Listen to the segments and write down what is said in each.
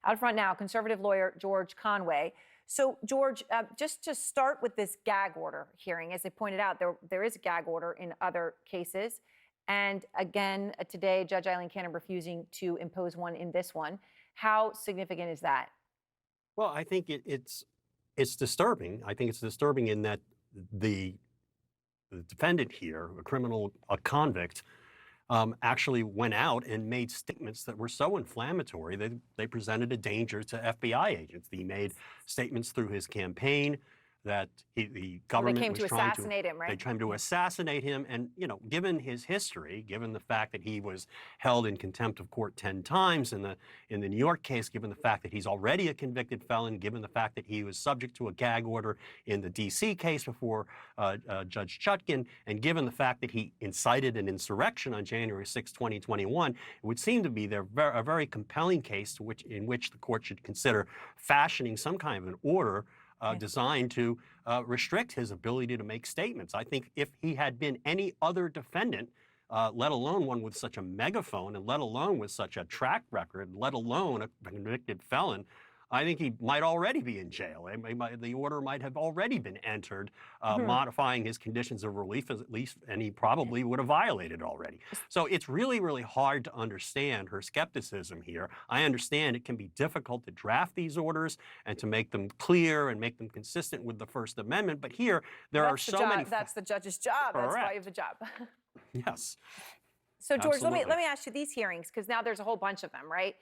Out front now, conservative lawyer George Conway. So, George, just to start with this gag order hearing, as they pointed out, there is a gag order in other cases. And again, today, Judge Eileen Cannon refusing to impose one in this one. How significant is that? Well, I think it's disturbing. I think it's disturbing in that the defendant here, a convict, actually went out and made statements that were so inflammatory that they presented a danger to FBI agents. He made statements through his campaign that the government came to assassinate him, right? They tried to assassinate him. And, given his history, given the fact that he was held in contempt of court 10 times in the New York case, given the fact that he's already a convicted felon, given the fact that he was subject to a gag order in the D.C. case before Judge Chutkan, and given the fact that he incited an insurrection on January 6, 2021, it would seem to be a very compelling case in which the court should consider fashioning some kind of an order designed to restrict his ability to make statements. I think if he had been any other defendant, let alone one with such a megaphone, and let alone with such a track record, let alone a convicted felon, I think he might already be in jail. The order might have already been entered, modifying his conditions of relief at least, and he probably would have violated already. So it's really, really hard to understand her skepticism here. I understand it can be difficult to draft these orders and to make them clear and make them consistent with the First Amendment, but here there are so many. That's the judge's job. Correct. That's why you have the job. Yes. So, George, let Absolutely. me ask you these hearings, because now there's a whole bunch of them, right?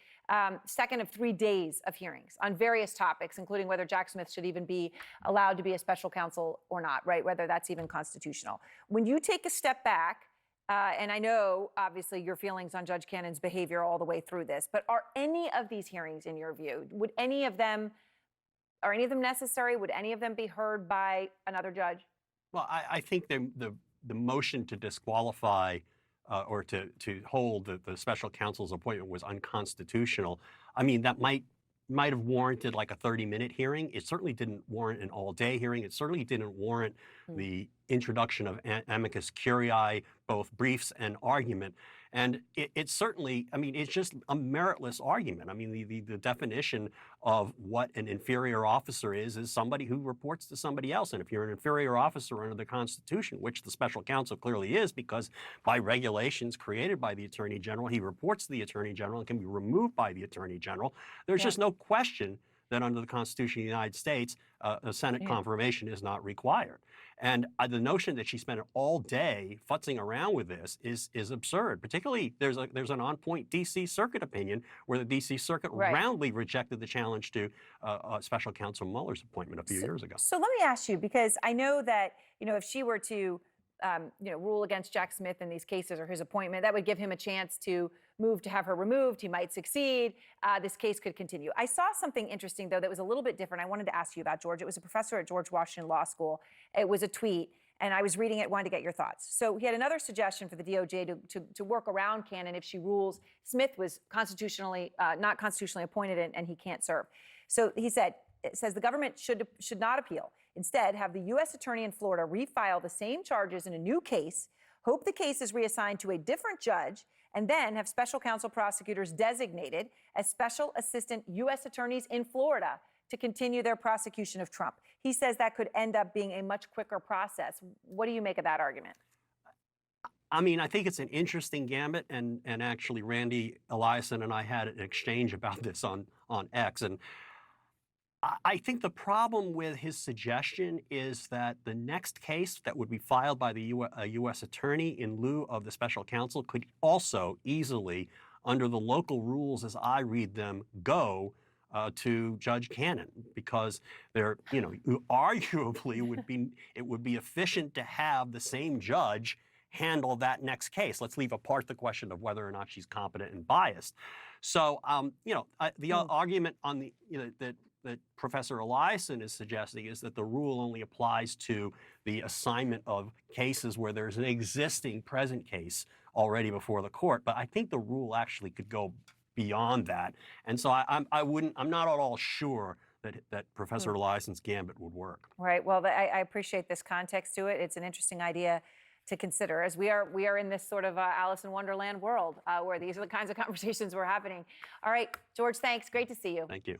Second of 3 days of hearings on various topics, including whether Jack Smith should even be allowed to be a special counsel or not, right? Whether that's even constitutional. When you take a step back, and I know, obviously, your feelings on Judge Cannon's behavior all the way through this, but are any of these hearings, in your view, are any of them necessary? Would any of them be heard by another judge? Well, I think the motion to disqualify or to hold the special counsel's appointment was unconstitutional. I mean, that might have warranted like a 30-minute hearing. It certainly didn't warrant an all-day hearing. It certainly didn't warrant the introduction of amicus curiae, both briefs and argument. And it's certainly, I mean, it's just a meritless argument. I mean, the definition of what an inferior officer is somebody who reports to somebody else. And if you're an inferior officer under the Constitution, which the special counsel clearly is, because by regulations created by the Attorney General, he reports to the Attorney General and can be removed by the Attorney General, there's just no question that under the Constitution of the United States, a Senate confirmation is not required. And the notion that she spent all day futzing around with this is absurd. Particularly, there's an on-point D.C. Circuit opinion where the D.C. Circuit roundly rejected the challenge to Special Counsel Mueller's appointment a few years ago. So let me ask you, because I know that if she were to rule against Jack Smith in these cases or his appointment, that would give him a chance to move to have her removed. He might succeed. This case could continue. I saw something interesting, though, that was a little bit different. I wanted to ask you about, George. It was a professor at George Washington Law School. It was a tweet, and I was reading it, wanted to get your thoughts. So he had another suggestion for the DOJ to work around Cannon if she rules Smith was not constitutionally appointed and he can't serve. So he said, it says the government should not appeal. Instead, have the U.S. Attorney in Florida refile the same charges in a new case, hope the case is reassigned to a different judge, and then have special counsel prosecutors designated as special assistant U.S. attorneys in Florida to continue their prosecution of Trump. He says that could end up being a much quicker process. What do you make of that argument? I mean, I think it's an interesting gambit, and actually Randy Eliason and I had an exchange about this on X, and I think the problem with his suggestion is that the next case that would be filed by the U.S. attorney in lieu of the special counsel could also easily, under the local rules as I read them, go to Judge Cannon, because arguably it would be efficient to have the same judge handle that next case. Let's leave apart the question of whether or not she's competent and biased. So, the argument on that Professor Eliason is suggesting is that the rule only applies to the assignment of cases where there's an existing present case already before the court. But I think the rule actually could go beyond that. And so I'm not at all sure that Professor Eliason's gambit would work. Right. Well, I appreciate this context to it. It's an interesting idea to consider, as we are in this sort of Alice in Wonderland world where these are the kinds of conversations we're happening. All right, George, thanks. Great to see you. Thank you.